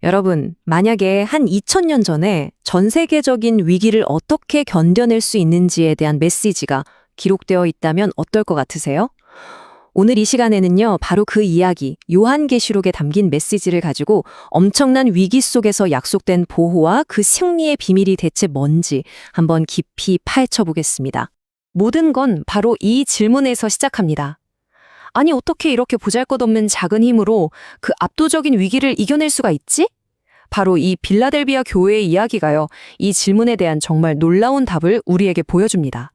여러분, 만약에 한 2000년 전에 전 세계적인 위기를 어떻게 견뎌낼 수 있는지에 대한 메시지가 기록되어 있다면 어떨 것 같으세요? 오늘 이 시간에는요, 바로 그 이야기, 요한계시록에 담긴 메시지를 가지고 엄청난 위기 속에서 약속된 보호와 그 승리의 비밀이 대체 뭔지 한번 깊이 파헤쳐 보겠습니다. 모든 건 바로 이 질문에서 시작합니다. 아니, 어떻게 이렇게 보잘것없는 작은 힘으로 그 압도적인 위기를 이겨낼 수가 있지? 바로 이 빌라델비아 교회의 이야기가요, 이 질문에 대한 정말 놀라운 답을 우리에게 보여줍니다.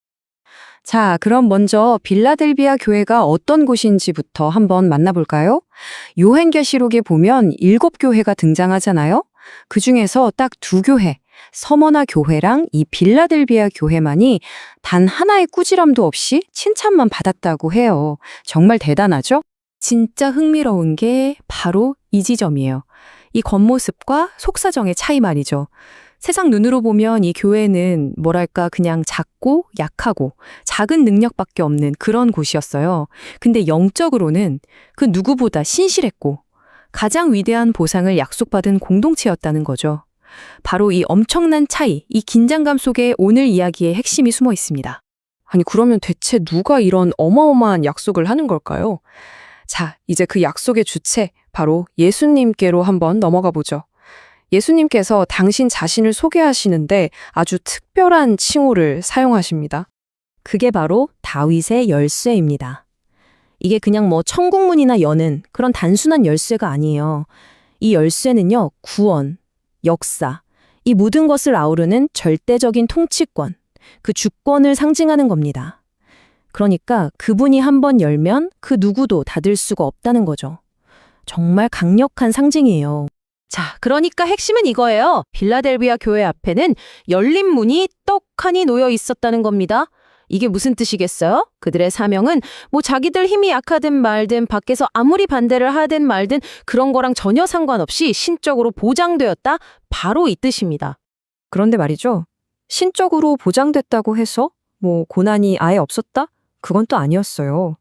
자, 그럼 먼저 빌라델비아 교회가 어떤 곳인지부터 한번 만나볼까요? 요한계시록에 보면 7교회가 등장하잖아요? 그 중에서 딱 2교회, 서머나 교회랑 이 빌라델비아 교회만이 단 하나의 꾸지람도 없이 칭찬만 받았다고 해요. 정말 대단하죠? 진짜 흥미로운 게 바로 이 지점이에요. 이 겉모습과 속사정의 차이 말이죠. 세상 눈으로 보면 이 교회는 뭐랄까 그냥 작고 약하고 작은 능력밖에 없는 그런 곳이었어요. 근데 영적으로는 그 누구보다 신실했고 가장 위대한 보상을 약속받은 공동체였다는 거죠. 바로 이 엄청난 차이, 이 긴장감 속에 오늘 이야기의 핵심이 숨어 있습니다. 아니, 그러면 대체 누가 이런 어마어마한 약속을 하는 걸까요? 자, 이제 그 약속의 주체, 바로 예수님께로 한번 넘어가 보죠. 예수님께서 당신 자신을 소개하시는데 아주 특별한 칭호를 사용하십니다. 그게 바로 다윗의 열쇠입니다. 이게 그냥 뭐 천국문이나 여는 그런 단순한 열쇠가 아니에요. 이 열쇠는요, 구원, 역사, 이 모든 것을 아우르는 절대적인 통치권, 그 주권을 상징하는 겁니다. 그러니까 그분이 한번 열면 그 누구도 닫을 수가 없다는 거죠. 정말 강력한 상징이에요. 자, 그러니까 핵심은 이거예요. 빌라델비아 교회 앞에는 열린 문이 떡하니 놓여 있었다는 겁니다. 이게 무슨 뜻이겠어요? 그들의 사명은 뭐 자기들 힘이 약하든 말든 밖에서 아무리 반대를 하든 말든 그런 거랑 전혀 상관없이 신적으로 보장되었다. 바로 이 뜻입니다. 그런데 말이죠. 신적으로 보장됐다고 해서 뭐 고난이 아예 없었다? 그건 또 아니었어요.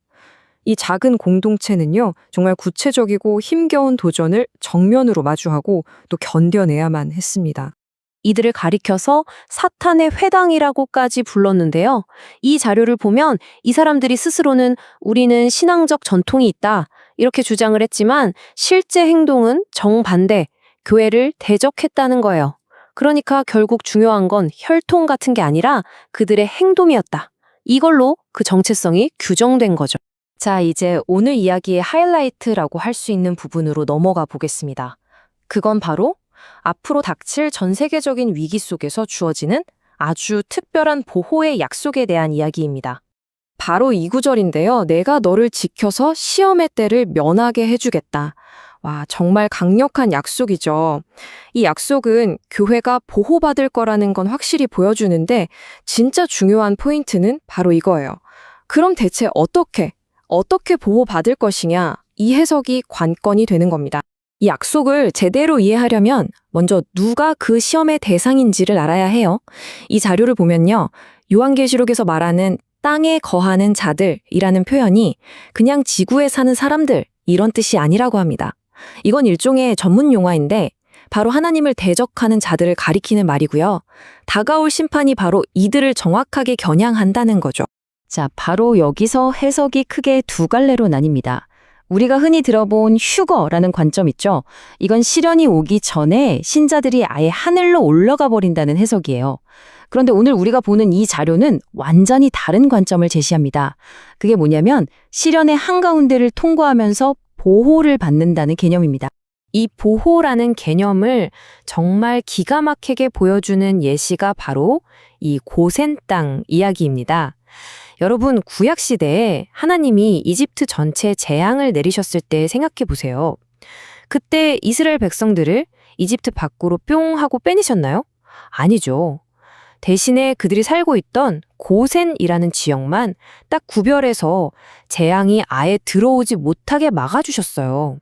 이 작은 공동체는요, 정말 구체적이고 힘겨운 도전을 정면으로 마주하고 또 견뎌내야만 했습니다. 이들을 가리켜서 사탄의 회당이라고까지 불렀는데요. 이 자료를 보면 이 사람들이 스스로는 우리는 신앙적 전통이 있다, 이렇게 주장을 했지만 실제 행동은 정반대, 교회를 대적했다는 거예요. 그러니까 결국 중요한 건 혈통 같은 게 아니라 그들의 행동이었다. 이걸로 그 정체성이 규정된 거죠. 자, 이제 오늘 이야기의 하이라이트라고 할 수 있는 부분으로 넘어가 보겠습니다. 그건 바로 앞으로 닥칠 전 세계적인 위기 속에서 주어지는 아주 특별한 보호의 약속에 대한 이야기입니다. 바로 이 구절인데요. 내가 너를 지켜서 시험의 때를 면하게 해주겠다. 와, 정말 강력한 약속이죠. 이 약속은 교회가 보호받을 거라는 건 확실히 보여주는데 진짜 중요한 포인트는 바로 이거예요. 그럼 대체 어떻게 보호받을 것이냐, 이 해석이 관건이 되는 겁니다. 이 약속을 제대로 이해하려면 먼저 누가 그 시험의 대상인지를 알아야 해요. 이 자료를 보면요, 요한계시록에서 말하는 땅에 거하는 자들이라는 표현이 그냥 지구에 사는 사람들, 이런 뜻이 아니라고 합니다. 이건 일종의 전문 용어인데 바로 하나님을 대적하는 자들을 가리키는 말이고요. 다가올 심판이 바로 이들을 정확하게 겨냥한다는 거죠. 자, 바로 여기서 해석이 크게 2갈래로 나뉩니다. 우리가 흔히 들어본 휴거라는 관점 있죠? 이건 시련이 오기 전에 신자들이 아예 하늘로 올라가 버린다는 해석이에요. 그런데 오늘 우리가 보는 이 자료는 완전히 다른 관점을 제시합니다. 그게 뭐냐면 시련의 한가운데를 통과하면서 보호를 받는다는 개념입니다. 이 보호라는 개념을 정말 기가 막히게 보여주는 예시가 바로 이 고센 땅 이야기입니다. 여러분, 구약시대에 하나님이 이집트 전체에 재앙을 내리셨을 때 생각해 보세요. 그때 이스라엘 백성들을 이집트 밖으로 뿅 하고 빼내셨나요? 아니죠. 대신에 그들이 살고 있던 고센이라는 지역만 딱 구별해서 재앙이 아예 들어오지 못하게 막아주셨어요.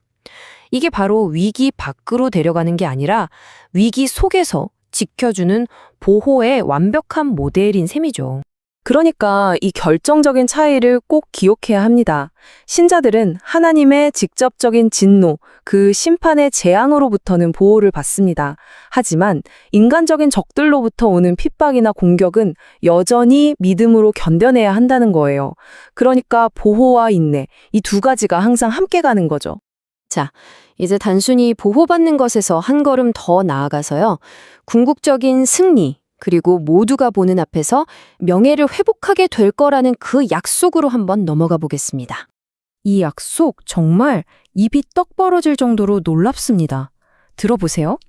이게 바로 위기 밖으로 데려가는 게 아니라 위기 속에서 지켜주는 보호의 완벽한 모델인 셈이죠. 그러니까 이 결정적인 차이를 꼭 기억해야 합니다. 신자들은 하나님의 직접적인 진노, 그 심판의 재앙으로부터는 보호를 받습니다. 하지만 인간적인 적들로부터 오는 핍박이나 공격은 여전히 믿음으로 견뎌내야 한다는 거예요. 그러니까 보호와 인내, 이 두 가지가 항상 함께 가는 거죠. 자, 이제 단순히 보호받는 것에서 한 걸음 더 나아가서요. 궁극적인 승리, 그리고 모두가 보는 앞에서 명예를 회복하게 될 거라는 그 약속으로 한번 넘어가 보겠습니다. 이 약속 정말 입이 떡 벌어질 정도로 놀랍습니다. 들어보세요.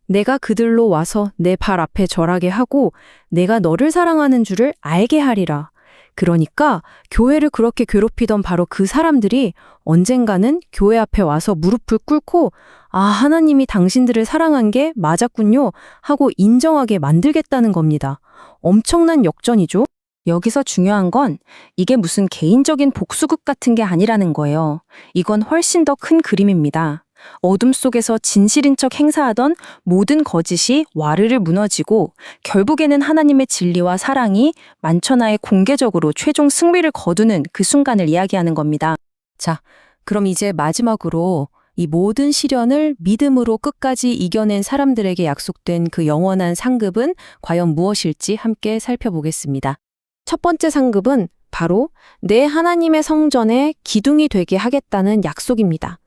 내가 그들로 와서 내 발 앞에 절하게 하고 내가 너를 사랑하는 줄을 알게 하리라. 그러니까 교회를 그렇게 괴롭히던 바로 그 사람들이 언젠가는 교회 앞에 와서 무릎을 꿇고 아, 하나님이 당신들을 사랑한 게 맞았군요 하고 인정하게 만들겠다는 겁니다. 엄청난 역전이죠. 여기서 중요한 건 이게 무슨 개인적인 복수극 같은 게 아니라는 거예요. 이건 훨씬 더 큰 그림입니다. 어둠 속에서 진실인 척 행사하던 모든 거짓이 와르르 무너지고 결국에는 하나님의 진리와 사랑이 만천하에 공개적으로 최종 승리를 거두는 그 순간을 이야기하는 겁니다. 자, 그럼 이제 마지막으로 이 모든 시련을 믿음으로 끝까지 이겨낸 사람들에게 약속된 그 영원한 상급은 과연 무엇일지 함께 살펴보겠습니다. 첫 번째 상급은 바로 내 하나님의 성전에 기둥이 되게 하겠다는 약속입니다.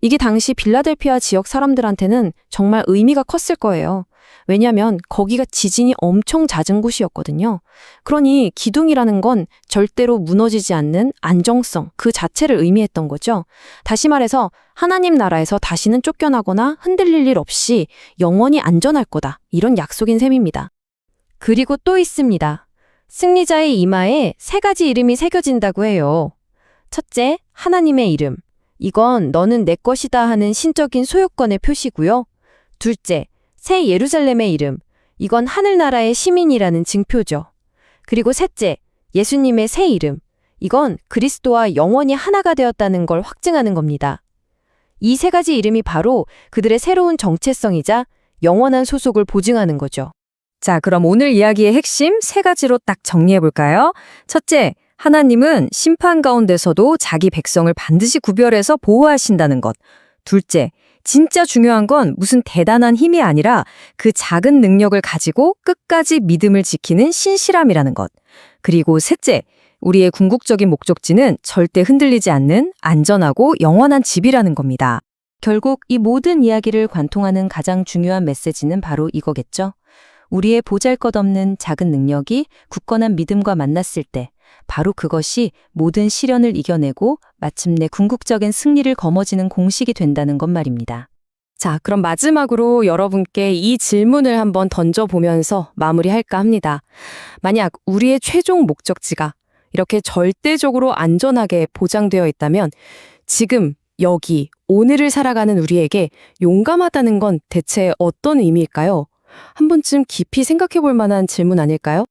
이게 당시 빌라델피아 지역 사람들한테는 정말 의미가 컸을 거예요. 왜냐하면 거기가 지진이 엄청 잦은 곳이었거든요. 그러니 기둥이라는 건 절대로 무너지지 않는 안정성 그 자체를 의미했던 거죠. 다시 말해서 하나님 나라에서 다시는 쫓겨나거나 흔들릴 일 없이 영원히 안전할 거다. 이런 약속인 셈입니다. 그리고 또 있습니다. 승리자의 이마에 세 가지 이름이 새겨진다고 해요. 첫째, 하나님의 이름. 이건 너는 내 것이다 하는 신적인 소유권의 표시고요. 둘째, 새 예루살렘의 이름. 이건 하늘나라의 시민이라는 증표죠. 그리고 셋째, 예수님의 새 이름. 이건 그리스도와 영원히 하나가 되었다는 걸 확증하는 겁니다. 이 세 가지 이름이 바로 그들의 새로운 정체성이자 영원한 소속을 보증하는 거죠. 자, 그럼 오늘 이야기의 핵심 세 가지로 딱 정리해 볼까요? 첫째, 하나님은 심판 가운데서도 자기 백성을 반드시 구별해서 보호하신다는 것. 둘째, 진짜 중요한 건 무슨 대단한 힘이 아니라 그 작은 능력을 가지고 끝까지 믿음을 지키는 신실함이라는 것. 그리고 셋째, 우리의 궁극적인 목적지는 절대 흔들리지 않는 안전하고 영원한 집이라는 겁니다. 결국 이 모든 이야기를 관통하는 가장 중요한 메시지는 바로 이거겠죠. 우리의 보잘것없는 작은 능력이 굳건한 믿음과 만났을 때 바로 그것이 모든 시련을 이겨내고 마침내 궁극적인 승리를 거머쥐는 공식이 된다는 것 말입니다. 자, 그럼 마지막으로 여러분께 이 질문을 한번 던져보면서 마무리할까 합니다. 만약 우리의 최종 목적지가 이렇게 절대적으로 안전하게 보장되어 있다면 지금, 여기, 오늘을 살아가는 우리에게 용감하다는 건 대체 어떤 의미일까요? 한 번쯤 깊이 생각해 볼 만한 질문 아닐까요?